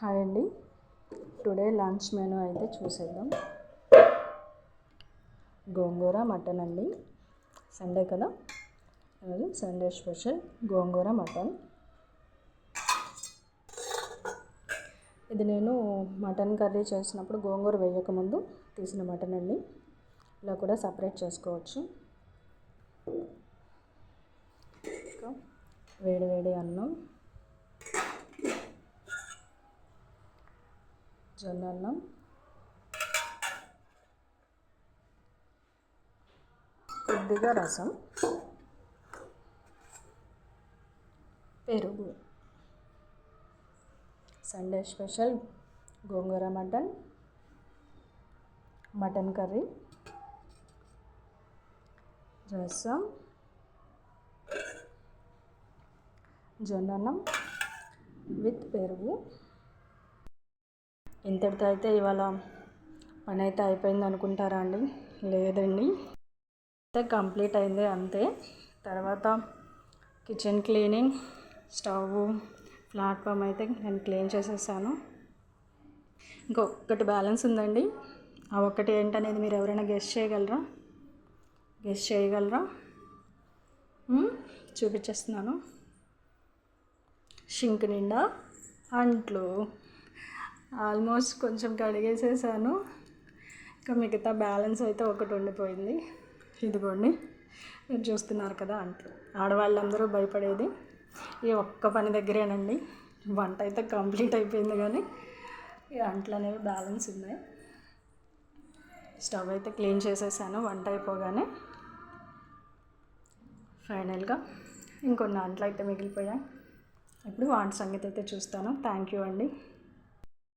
Hi అండి. Today lunch menu అయితే చూసేద్దాం. గోంగూర మటన్ అండి. సండే కదా, అది సండే స్పెషల్ గోంగూర మటన్. ఇది నేను మటన్ కర్రీ చేసినప్పుడు గోంగూర వేయకముందు తీసిన మటన్ అండి. ఇలా కూడా సపరేట్ చేసుకోవచ్చు. వేడి వేడి అన్నం, జొన్న అన్నం, కొద్దిగా రసం, పెరుగు. సండే స్పెషల్ గోంగూర మటన్ కర్రీ, రసం, జొన్న అన్నం విత్ పెరుగు. ఇంతటితో అయితే ఇవాళ పని అయితే అయిపోయింది అనుకుంటారా అండి? లేదండి, అయితే కంప్లీట్ అయింది అంతే. తర్వాత కిచెన్ క్లీనింగ్, స్టవ్, ప్లాట్ఫామ్ అయితే నేను క్లీన్ చేసేసాను. ఇంకొకటి బ్యాలెన్స్ ఉందండి. ఆ ఒక్కటి ఏంటనేది మీరు ఎవరైనా గెస్ చేయగలరా? చూపించేస్తున్నాను. షింక్ నిండా అంట్లు. ఆల్మోస్ట్ కొంచెం కడిగేసేసాను. ఇంకా మిగతా బ్యాలెన్స్ అయితే ఒకటి ఉండిపోయింది. ఇదిగోండి, మీరు చూస్తున్నారు కదా అంట్లు. ఆడవాళ్ళందరూ భయపడేది ఈ ఒక్క పని దగ్గరేనండి. వంట అయితే కంప్లీట్ అయిపోయింది, కానీ ఈ అంట్లు అనేవి బ్యాలెన్స్ ఉన్నాయి. స్టవ్ అయితే క్లీన్ చేసేసాను వంట అయిపోగానే. ఫైనల్గా ఇంకొన్ని అంట్లు అయితే మిగిలిపోయాయి. ఇప్పుడు వంట సంగతి అయితే చూస్తాను. థ్యాంక్ యూ అండి.